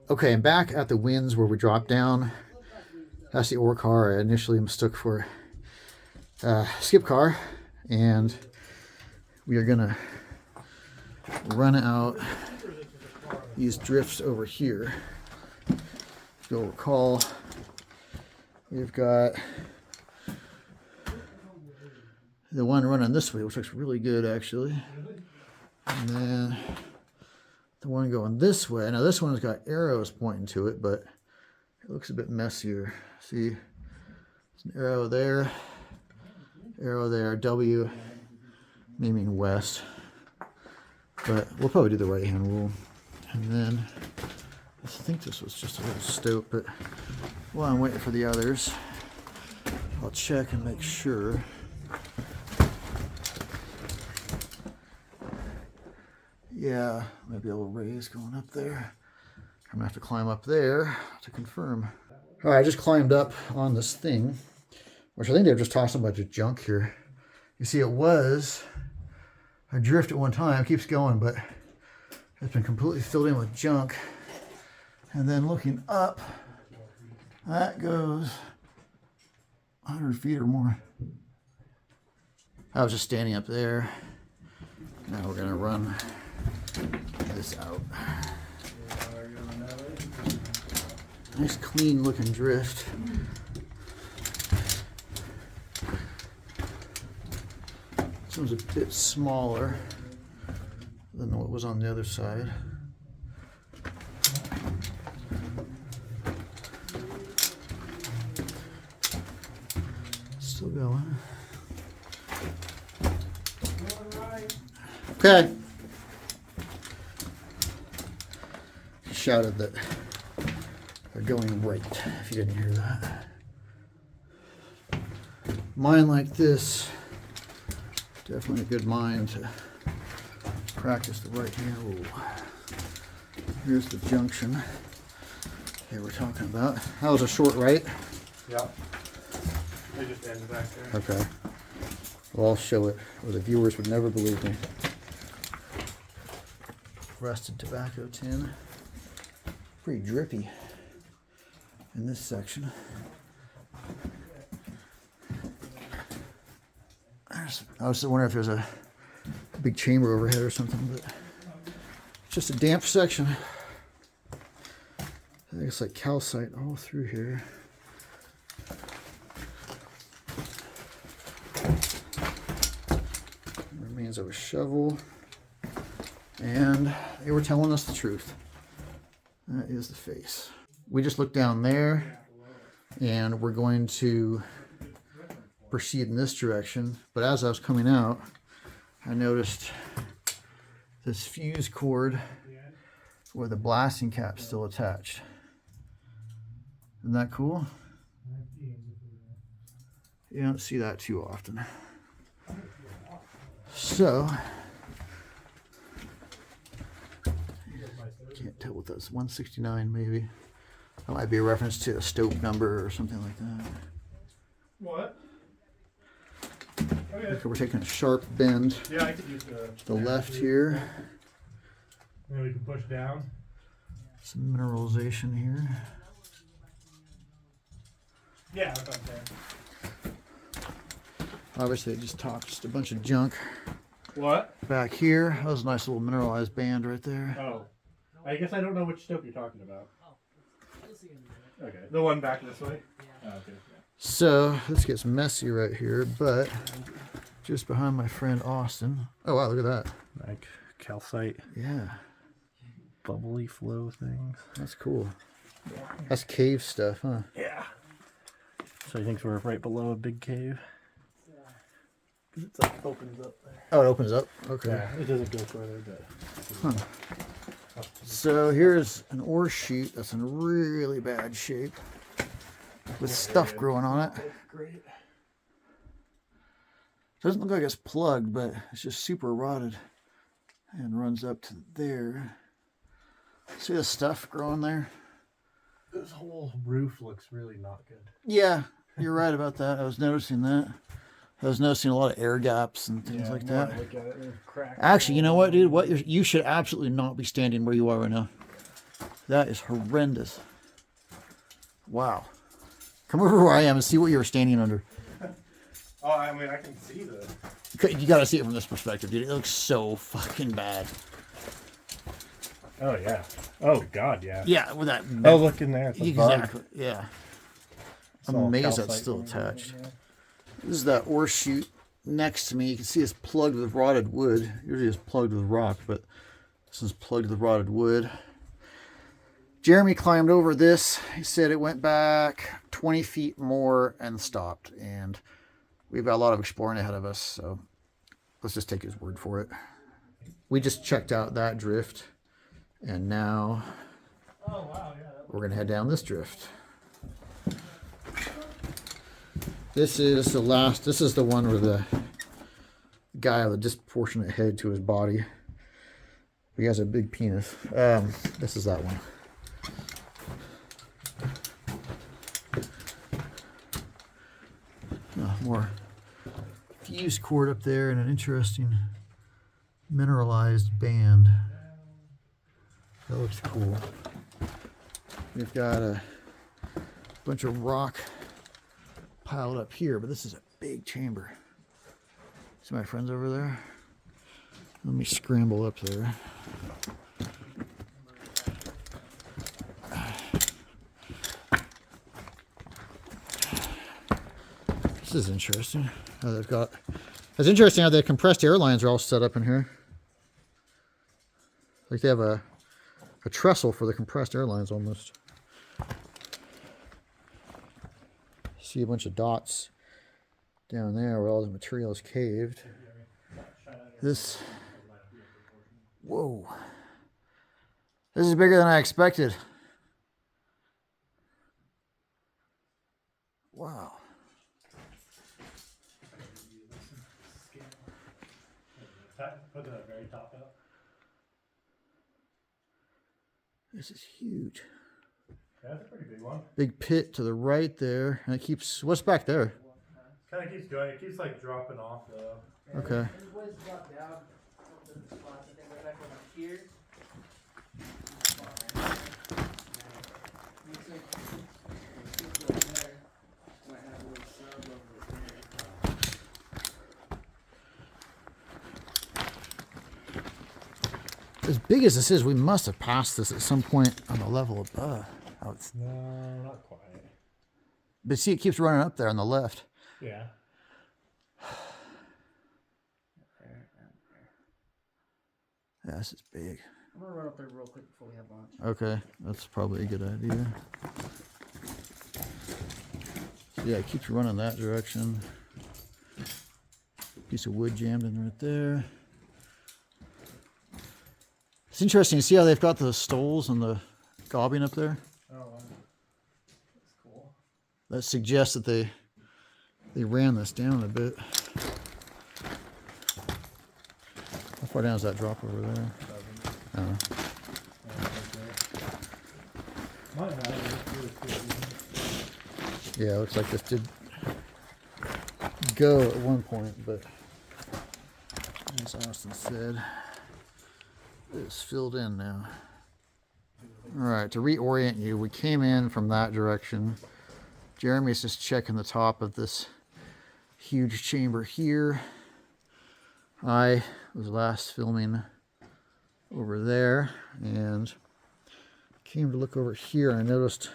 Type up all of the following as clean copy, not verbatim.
Okay, I'm back at the winds where we dropped down. That's the ore car I initially mistook for skip car, and we are gonna run out these drifts over here. If you'll recall, we've got the one running this way, which looks really good actually, and then the one going this way. Now this one's got arrows pointing to it, but it looks a bit messier. See, there's an arrow there, W may mean west, but we'll probably do the right hand rule. And then I think this was just a little stope, but while I'm waiting for the others, I'll check and make sure. Yeah, maybe a little raise going up there. I'm gonna have to climb up there to confirm. All right, I just climbed up on this thing, which I think they're just tossing a bunch of junk here. You see, it was a drift at one time, it keeps going, but it's been completely filled in with junk. And then looking up, that goes 100 feet or more. I was just standing up there. Now we're gonna run this out. Nice clean looking drift. This one's a bit smaller than what was on the other side. Still going. Okay. He shouted that they're going right, if you didn't hear that. Mine like this, definitely a good mine to practice the right hand rule. Here's the junction they were talking about. That was a short right? Yeah. They just ended back there. Okay. Well, I'll show it, or the viewers would never believe me. Rusted tobacco tin. Pretty drippy in this section. I was wondering if there's a big chamber overhead or something, but it's just a damp section. I think it's like calcite all through here. Remains of a shovel. And they were telling us the truth. That is the face. We just looked down there, and we're going to proceed in this direction. But as I was coming out, I noticed this fuse cord where the blasting cap's still attached. Isn't that cool? You don't see that too often. So, can't tell what that's, 169 maybe. That might be a reference to a stope number or something like that. What? Okay. Okay, we're taking a sharp bend. Yeah, I could use the left here. Then we can push down. Some mineralization here. Yeah, about there. Obviously, I just tossed a bunch of junk What? back here. That was a nice little mineralized band right there. Oh. I guess I don't know which stope you're talking about. Okay. The one back this way? Oh, okay. So, this gets messy right here, but just behind my friend Austin. Oh, wow, look at that. Like calcite, Yeah, bubbly flow things. that's cool. That's cave stuff, huh? Yeah. So he thinks we're right below a big cave? Because it's like opens up there. Oh, it opens up? Okay. Yeah, it doesn't go further, but. Huh. So here's an ore chute that's in really bad shape with stuff growing on it. Great. Doesn't look like it's plugged, but it's just super rotted and runs up to there. See the stuff growing there? This whole roof looks really not good. Yeah, you're right about that. I was noticing that. I was noticing a lot of air gaps and things like that. Look at it, there's cracks. Actually, you know what, dude? You should absolutely not be standing where you are right now. That is horrendous. Wow. Come over where I am and see what you were standing under. Oh, I mean, I can see the... You gotta see it from this perspective, dude. It looks so fucking bad. Oh, yeah. Oh, God, yeah. Yeah, with that... Oh, look in there. It's a exactly. bug. Yeah. It's I'm all amazed that's calcite still going on, attached. yeah. This is that ore chute next to me. You can see it's plugged with rotted wood. Usually it's plugged with rock, but this is plugged with rotted wood. Jeremy climbed over this. He said it went back 20 feet more and stopped. And we've got a lot of exploring ahead of us, so let's just take his word for it. We just checked out that drift, and now we're going to head down this drift. This is the last, this is the one where the guy with a disproportionate head to his body. He has a big penis. This is that one. More fused cord up there and an interesting mineralized band. That looks cool. We've got a bunch of rock piled up here, but this is a big chamber. See my friends over there? Let me scramble up there. This is interesting. How they've got. It's interesting how the compressed air lines are all set up in here. Like they have a trestle for the compressed air lines almost. See a bunch of dots down there where all the material is caved. This. Whoa. This is bigger than I expected. Wow. Put the very top up. This is huge. Yeah, that's a pretty big one. Big pit to the right there. And it keeps, what's back there? Kind of keeps going. It keeps like dropping off though. Okay. And the boys drop down to the spots. I think right back over here. Looks like it's over there. Might have a little sub over there. As big as this is, we must have passed this at some point on the level above. Oh, it's, No, not quite. but see, it keeps running up there on the left. Yeah. Yeah, this is big. I'm gonna run up there real quick before we have lunch. Okay, that's probably a good idea. So yeah, it keeps running that direction. Piece of wood jammed in right there. It's interesting. You see how they've got the stoles and the gobbing up there? Oh, wow. That's cool. That suggests that they ran this down a bit. How far down is that drop over there? I don't know. Yeah, it looks like this did go at one point, but as Austin said, it's filled in now. Alright, to reorient you, we came in from that direction. Jeremy's just checking the top of this huge chamber here. I was last filming over there and came to look over here, and I noticed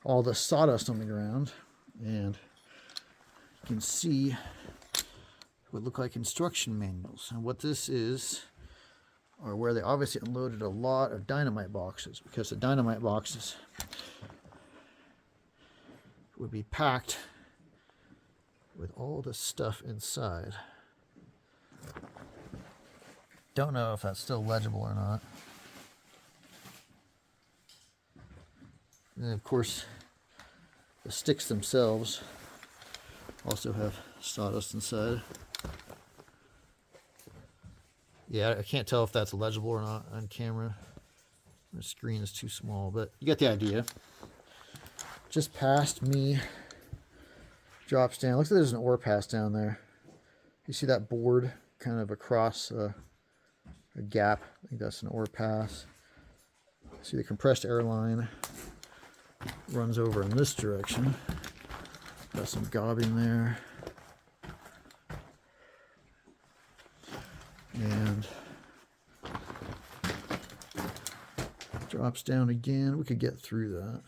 all the sawdust on the ground, and you can see what look like instruction manuals. And what this is, or where they obviously unloaded a lot of dynamite boxes, because the dynamite boxes would be packed with all the stuff inside. Don't know if that's still legible or not. And of course, the sticks themselves also have sawdust inside. Yeah, I can't tell if that's legible or not on camera. The screen is too small, but you get the idea. Just past me, drops down. Looks like there's an ore pass down there. You see that board kind of across a gap? I think that's an ore pass. See, the compressed air line runs over in this direction. Got some gobbing there. And drops down again. We could get through that.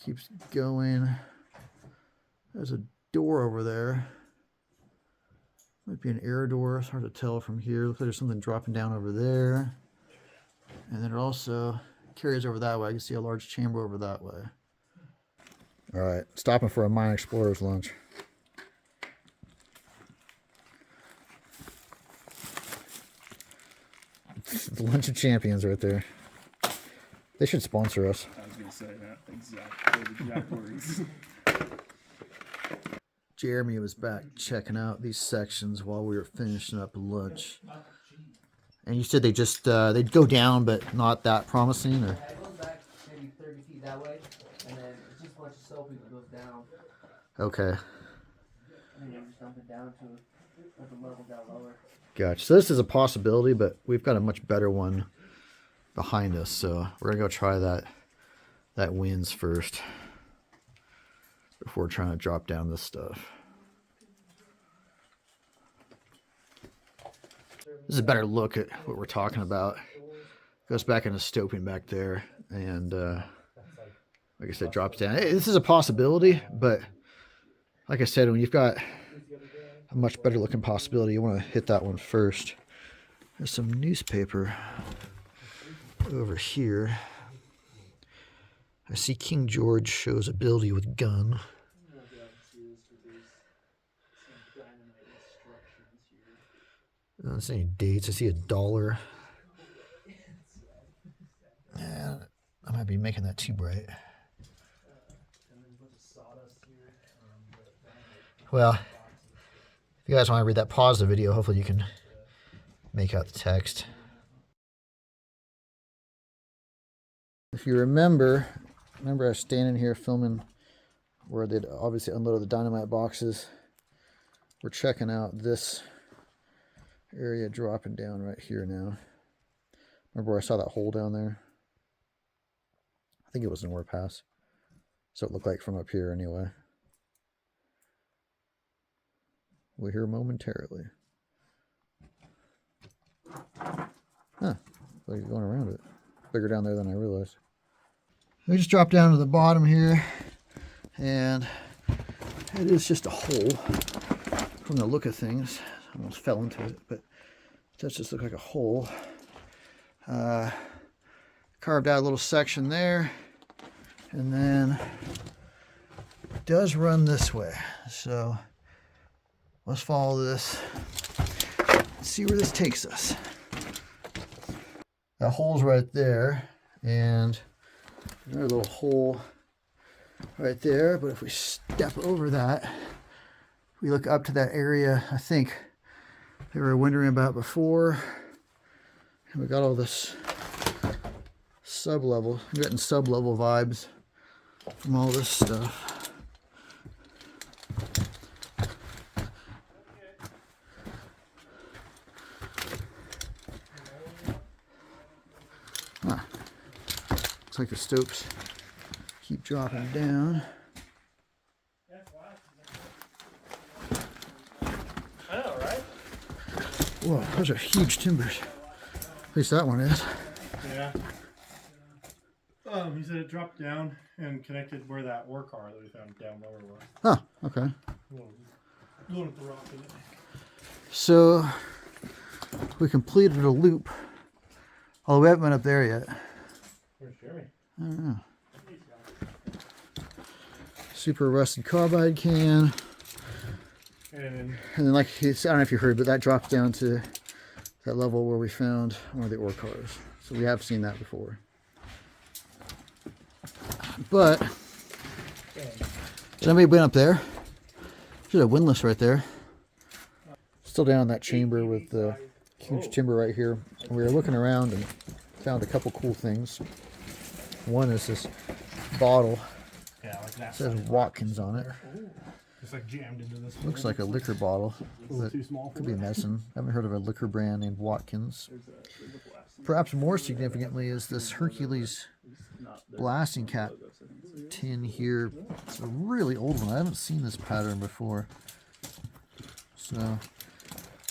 Keeps going. There's a door over there. Might be an air door. It's hard to tell from here. Looks like there's something dropping down over there. And then it also carries over that way. I can see a large chamber over that way. All right, stopping for a Mine Explorer's lunch. The lunch of champions right there. They should sponsor us. I was going to say that exact words. Jeremy was back checking out these sections while we were finishing up lunch. And you said they just they'd go down, but not that promising, or? Yeah, it goes back maybe 30 feet that way, and then it's just a bunch of soaping that goes down, Okay, and then you just dump it down to the level down lower. gotcha. So this is a possibility, but we've got a much better one behind us, so we're gonna go try that winds first before trying to drop down this stuff. This is a better look at what we're talking about. Goes back into stoping back there, and like I said, drops down. Hey, this is a possibility, but like I said, when you've got a much better looking possibility, you want to hit that one first. There's some newspaper over here. I see King George shows ability with gun. I don't see any dates. I see $1. Yeah, I might be making that too bright. Well, if you guys want to read that, pause the video. Hopefully you can make out the text. If you remember I was standing here filming where they'd obviously unloaded the dynamite boxes. We're checking out this area dropping down right here now. Remember where I saw that hole down there? I think it was an ore pass. So it looked like from up here anyway. We're here momentarily. Huh. Like going around it. Bigger down there than I realized. We just dropped down to the bottom here, and it is just a hole from the look of things. I almost fell into it, but it does just look like a hole. Carved out a little section there, and then it does run this way. So let's follow this and see where this takes us. That hole's right there, and another little hole right there. But if we step over that, we look up to that area I think they were wondering about before. And we got all this sub-level. I'm getting sub-level vibes from all this stuff. Huh. Looks like the stopes keep dropping down. I know, right? Whoa, those are huge timbers. At least that one is. Yeah. He said it dropped down and connected where that ore car that we found down lower was. Oh, okay. Blowing up the rock in it. So we completed a loop. Although we haven't been up there yet. Where's Jeremy? I don't know. Super rusted carbide can. And then like I don't know if you heard, but that drops down to that level where we found one of the ore cars. So we have seen that before. But has anybody been up there? There's a windlass right there. Still down in that chamber with the huge timber right here. And we were looking around and found a couple cool things. One is this bottle. Yeah, like that. It says Watkins on it. It's like jammed into this. Looks like a liquor bottle. A little But too small. could be medicine. I haven't heard of a liquor brand named Watkins. There's a plastic. perhaps more significantly is this Hercules blasting cap tin here. It's a really old one. I haven't seen this pattern before. So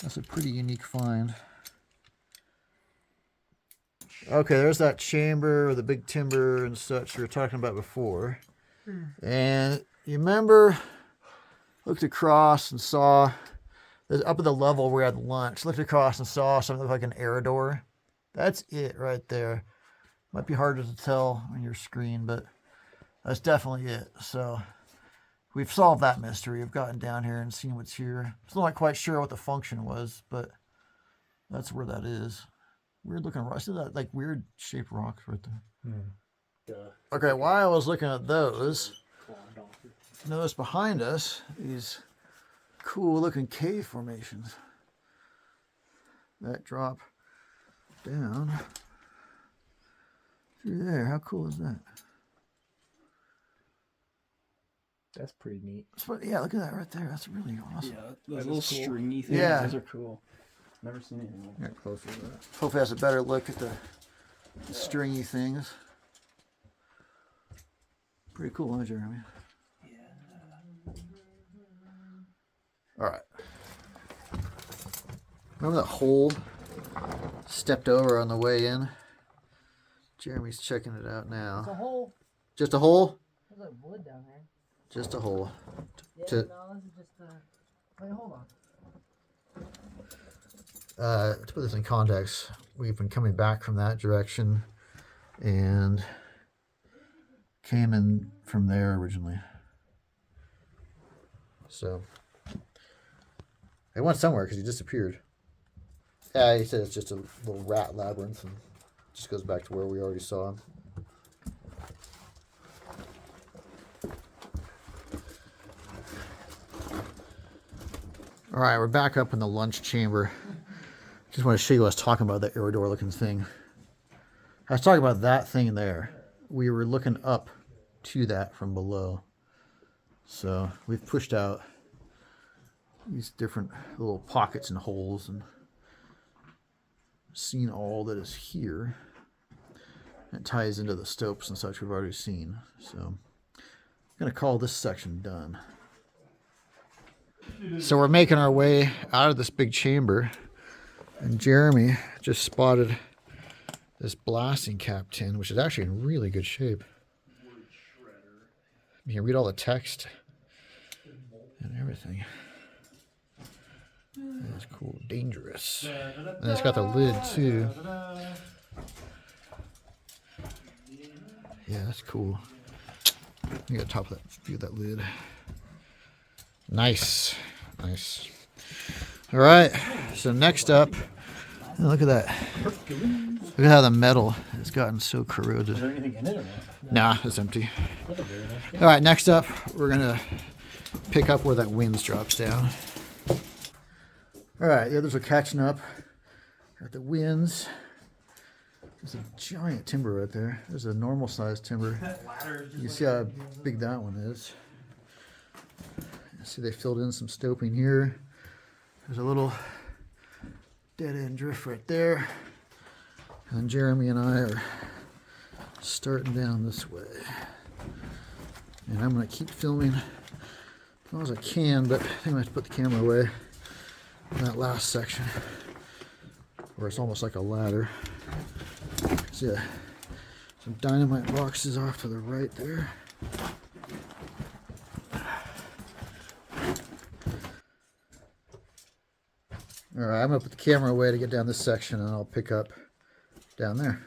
that's a pretty unique find. Okay, there's that chamber with the big timber and such we were talking about before. And you remember, looked across and saw, up at the level where we had lunch, looked across and saw something that looked like an air door. That's it right there. Might be harder to tell on your screen, but that's definitely it. So we've solved that mystery. We've gotten down here and seen what's here. Still not quite sure what the function was, but that's where that is. Weird looking rock. See that like weird shaped rocks right there. Okay, while I was looking at those, notice behind us these cool looking cave formations that drop down through there. How cool is that? That's pretty neat. Yeah, look at that right there. That's really awesome. Yeah, those little stringy things. Yeah. Those are cool. Never seen anything like that. Get closer to that. Hopefully has a better look at the stringy things. Pretty cool, huh, Jeremy? Yeah. All right. Remember that hole stepped over on the way in? Jeremy's checking it out now. It's a hole. Just a hole? There's like wood down there. Just a hole. Yeah, To- no, this is just wait, hold on. To put this in context, we've been coming back from that direction and came in from there originally. So he went somewhere because he disappeared. Yeah, he said it's just a little rat labyrinth and just goes back to where we already saw him. All right, we're back up in the lunch chamber. Just want to show you what I was talking about, that air door looking thing. I was talking about that thing there. We were looking up to that from below. So we've pushed out these different little pockets and holes and seen all that is here. It ties into the stopes and such we've already seen. So I'm going to call this section done. So we're making our way out of this big chamber, and Jeremy just spotted this blasting cap tin, which is actually in really good shape. You can read all the text and everything. That's cool. Dangerous. And it's got the lid too. Yeah, that's cool. You got top of that view of that lid. Nice. Nice. All right. So next up, look at that. Look at how the metal has gotten so corroded. Is there anything in it or not? Nah, it's empty. All right, next up, we're going to pick up where that winds drops down. All right, the others are catching up. Got the winds. There's a giant timber right there. There's a normal sized timber. You can see how big that one is. See, they filled in some stoping here. There's a little dead end drift right there. And Jeremy and I are starting down this way. And I'm going to keep filming as long as I can, but I think I'm going to have to put the camera away in that last section where it's almost like a ladder. See some dynamite boxes off to the right there. All right, I'm going to put the camera away to get down this section, and I'll pick up down there.